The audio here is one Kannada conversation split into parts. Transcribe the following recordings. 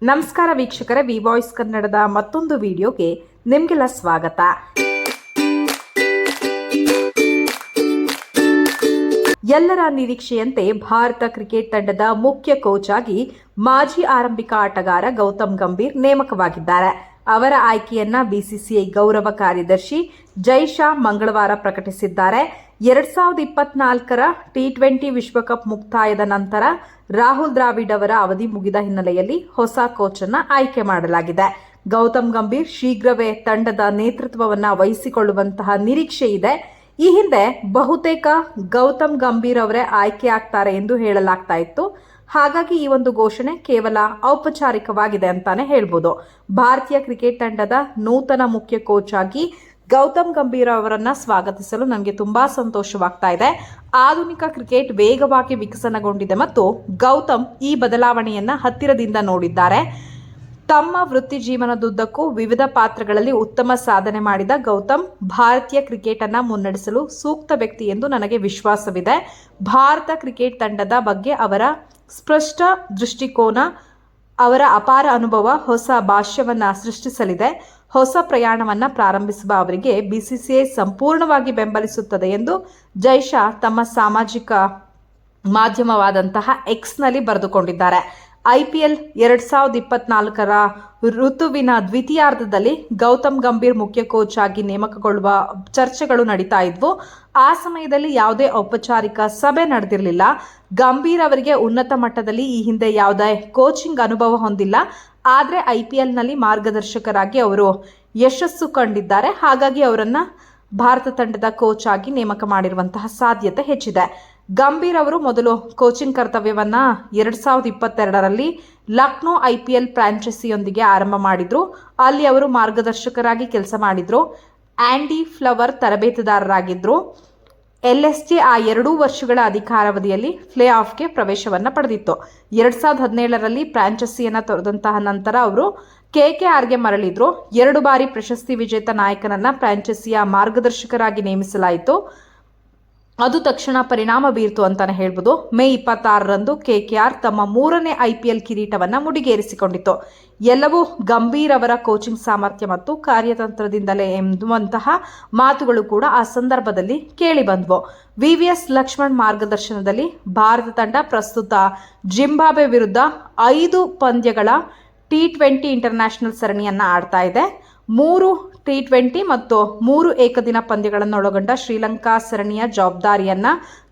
ನಮಸ್ಕಾರ ವೀಕ್ಷಕರೇ, ವಿ ವಾಯ್ಸ್ ಕನ್ನಡದ ಮತ್ತೊಂದು ವಿಡಿಯೋಗೆ ನಿಮಗೆಲ್ಲ ಸ್ವಾಗತ. ಎಲ್ಲರ ನಿರೀಕ್ಷೆಯಂತೆ ಭಾರತ ಕ್ರಿಕೆಟ್ ತಂಡದ ಮುಖ್ಯ ಕೋಚ್ ಆಗಿ ಮಾಜಿ ಆರಂಭಿಕ ಆಟಗಾರ ಗೌತಮ್ ಗಂಭೀರ್ ನೇಮಕವಾಗಿದ್ದಾರೆ. ಅವರ ಆಯ್ಕೆಯನ್ನ ಬಿಸಿಸಿಐ ಗೌರವ ಕಾರ್ಯದರ್ಶಿ ಜೈ ಶಾ ಮಂಗಳವಾರ ಪ್ರಕಟಿಸಿದ್ದಾರೆ. 2024ರ ಟಿ20 ವಿಶ್ವಕಪ್ ಮುಕ್ತಾಯದ ನಂತರ ರಾಹುಲ್ ದ್ರಾವಿಡ್ ಅವರ ಅವಧಿ ಮುಗಿದ ಹಿನ್ನೆಲೆಯಲ್ಲಿ ಹೊಸ ಕೋಚ್ ಅನ್ನು ಆಯ್ಕೆ ಮಾಡಲಾಗಿದೆ. ಗೌತಮ್ ಗಂಭೀರ್ ಶೀಘ್ರವೇ ತಂಡದ ನೇತೃತ್ವವನ್ನು ವಹಿಸಿಕೊಳ್ಳುವಂತಹ ನಿರೀಕ್ಷೆ ಇದೆ. ಈ ಹಿಂದೆ ಬಹುತೇಕ ಗೌತಮ್ ಗಂಭೀರ್ ಅವರೇ ಆಯ್ಕೆ ಆಗ್ತಾರೆ ಎಂದು ಹೇಳಲಾಗ್ತಾ ಇತ್ತು. ಹಾಗಾಗಿ ಈ ಒಂದು ಘೋಷಣೆ ಕೇವಲ ಔಪಚಾರಿಕವಾಗಿದೆ ಅಂತಾನೆ ಹೇಳ್ಬೋದು. ಭಾರತೀಯ ಕ್ರಿಕೆಟ್ ತಂಡದ ನೂತನ ಮುಖ್ಯ ಕೋಚ್ ಆಗಿ ಗೌತಮ್ ಗಂಭೀರ್ ಅವರನ್ನ ಸ್ವಾಗತಿಸಲು ನನಗೆ ತುಂಬಾ ಸಂತೋಷವಾಗ್ತಾ ಇದೆ. ಆಧುನಿಕ ಕ್ರಿಕೆಟ್ ವೇಗವಾಗಿ ವಿಕಸನಗೊಂಡಿದೆ ಮತ್ತು ಗೌತಮ್ ಈ ಬದಲಾವಣೆಯನ್ನ ಹತ್ತಿರದಿಂದ ನೋಡಿದ್ದಾರೆ. ತಮ್ಮ ವೃತ್ತಿ ಜೀವನದುದ್ದಕ್ಕೂ ವಿವಿಧ ಪಾತ್ರಗಳಲ್ಲಿ ಉತ್ತಮ ಸಾಧನೆ ಮಾಡಿದ ಗೌತಮ್ ಭಾರತೀಯ ಕ್ರಿಕೆಟ್ ಅನ್ನ ಮುನ್ನಡೆಸಲು ಸೂಕ್ತ ವ್ಯಕ್ತಿ ಎಂದು ನನಗೆ ವಿಶ್ವಾಸವಿದೆ. ಭಾರತ ಕ್ರಿಕೆಟ್ ತಂಡದ ಬಗ್ಗೆ ಅವರ ಸ್ಪಷ್ಟ ದೃಷ್ಟಿಕೋನ, ಅವರ ಅಪಾರ ಅನುಭವ ಹೊಸ ಭಾಷ್ಯವನ್ನ ಸೃಷ್ಟಿಸಲಿದೆ. ಹೊಸ ಪ್ರಯಾಣವನ್ನ ಪ್ರಾರಂಭಿಸುವ ಅವರಿಗೆ ಬಿಸಿಸಿಐ ಸಂಪೂರ್ಣವಾಗಿ ಬೆಂಬಲಿಸುತ್ತದೆ ಎಂದು ಜೈ ಶಾ ತಮ್ಮ ಸಾಮಾಜಿಕ ಮಾಧ್ಯಮವಾದಂತಹ ಎಕ್ಸ್ನಲ್ಲಿ ಬರೆದುಕೊಂಡಿದ್ದಾರೆ. ಐಪಿಎಲ್ 2024ರ ಋತುವಿನ ದ್ವಿತೀಯಾರ್ಧದಲ್ಲಿ ಗೌತಮ್ ಗಂಭೀರ್ ಮುಖ್ಯ ಕೋಚ್ ಆಗಿ ನೇಮಕಗೊಳ್ಳುವ ಚರ್ಚೆಗಳು ನಡೀತಾ ಇದ್ವು. ಆ ಸಮಯದಲ್ಲಿ ಯಾವುದೇ ಔಪಚಾರಿಕ ಸಭೆ ನಡೆದಿರಲಿಲ್ಲ. ಗಂಭೀರ್ ಅವರಿಗೆ ಉನ್ನತ ಮಟ್ಟದಲ್ಲಿ ಈ ಹಿಂದೆ ಯಾವುದೇ ಕೋಚಿಂಗ್ ಅನುಭವ ಹೊಂದಿಲ್ಲ. ಆದರೆ ಐಪಿಎಲ್ನಲ್ಲಿ ಮಾರ್ಗದರ್ಶಕರಾಗಿ ಅವರು ಯಶಸ್ಸು ಕಂಡಿದ್ದಾರೆ. ಹಾಗಾಗಿ ಅವರನ್ನ ಭಾರತ ತಂಡದ ಕೋಚ್ ಆಗಿ ನೇಮಕ ಮಾಡಿರುವಂತಹ ಸಾಧ್ಯತೆ ಹೆಚ್ಚಿದೆ. ಗಂಭೀರ್ ಅವರು ಮೊದಲು ಕೋಚಿಂಗ್ ಕರ್ತವ್ಯವನ್ನ 2022ರಲ್ಲಿ ಲಕ್ನೋ ಐಪಿಎಲ್ ಫ್ರಾಂಚೈಸಿಯೊಂದಿಗೆ ಆರಂಭ ಮಾಡಿದ್ರು. ಅಲ್ಲಿ ಅವರು ಮಾರ್ಗದರ್ಶಕರಾಗಿ ಕೆಲಸ ಮಾಡಿದ್ರು. Andy flower ತರಬೇತುದಾರರಾಗಿದ್ರು. ಎಲ್ಎಸ್ಜಿ ಆ 2 ವರ್ಷಗಳ ಅಧಿಕಾರಾವಧಿಯಲ್ಲಿ ಪ್ಲೇ ಆಫ್ಗೆ ಪ್ರವೇಶವನ್ನು ಪಡೆದಿತ್ತು. 2017ರಲ್ಲಿ ಫ್ರಾಂಚೈಸಿಯನ್ನು ತೊರೆದಂತಹ ನಂತರ ಅವರು ಕೆಕೆಆರ್ಗೆ ಮರಳಿದ್ರು. 2 ಬಾರಿ ಪ್ರಶಸ್ತಿ ವಿಜೇತ ನಾಯಕನನ್ನ ಫ್ರಾಂಚೈಸಿಯ ಮಾರ್ಗದರ್ಶಕರಾಗಿ ನೇಮಿಸಲಾಯಿತು. ಅದು ತಕ್ಷಣ ಪರಿಣಾಮ ಬೀರ್ತು ಅಂತಾನೆ ಹೇಳ್ಬೋದು. ಮೇ 26ರಂದು ಕೆಕೆಆರ್ ತಮ್ಮ 3ನೇ ಐಪಿಎಲ್ ಕಿರೀಟವನ್ನ ಮುಡಿಗೇರಿಸಿಕೊಂಡಿತ್ತು. ಎಲ್ಲವೂ ಗಂಭೀರ್ ಅವರ ಕೋಚಿಂಗ್ ಸಾಮರ್ಥ್ಯ ಮತ್ತು ಕಾರ್ಯತಂತ್ರದಿಂದಲೇ ಎಂಬುವಂತಹ ಮಾತುಗಳು ಕೂಡ ಆ ಸಂದರ್ಭದಲ್ಲಿ ಕೇಳಿ ಬಂದ್ವು. ವಿವಿಎಸ್ ಲಕ್ಷ್ಮಣ್ ಮಾರ್ಗದರ್ಶನದಲ್ಲಿ ಭಾರತ ತಂಡ ಪ್ರಸ್ತುತ ಜಿಂಬಾಬ್ವೆ ವಿರುದ್ಧ 5 ಪಂದ್ಯಗಳ ಟಿ20 ಇಂಟರ್ನ್ಯಾಷನಲ್ ಸರಣಿಯನ್ನ ಆಡ್ತಾ ಇದೆ. 3 ಟಿ20 ಮತ್ತು 3 ಏಕದಿನ ಪಂದ್ಯಗಳನ್ನೊಳಗೊಂಡ ಶ್ರೀಲಂಕಾ ಸರಣಿಯ ಜವಾಬ್ದಾರಿಯನ್ನ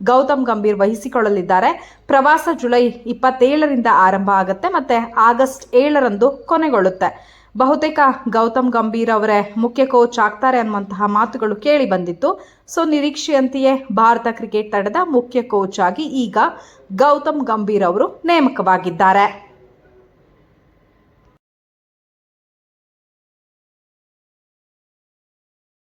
ಗೌತಮ್ ಗಂಭೀರ್ ವಹಿಸಿಕೊಳ್ಳಲಿದ್ದಾರೆ. ಪ್ರವಾಸ ಜುಲೈ 27ರಿಂದ ಆರಂಭ ಆಗುತ್ತೆ ಮತ್ತೆ ಆಗಸ್ಟ್ 7ರಂದು ಕೊನೆಗೊಳ್ಳುತ್ತೆ. ಬಹುತೇಕ ಗೌತಮ್ ಗಂಭೀರ್ ಅವರೇ ಮುಖ್ಯ ಕೋಚ್ ಆಗ್ತಾರೆ ಅನ್ನುವಂತಹ ಮಾತುಗಳು ಕೇಳಿ ಬಂದಿತ್ತು. ಸೊ ನಿರೀಕ್ಷೆಯಂತೆಯೇ ಭಾರತ ಕ್ರಿಕೆಟ್ ತಂಡದ ಮುಖ್ಯ ಕೋಚ್ ಆಗಿ ಈಗ ಗೌತಮ್ ಗಂಭೀರ್ ಅವರು ನೇಮಕವಾಗಿದ್ದಾರೆ.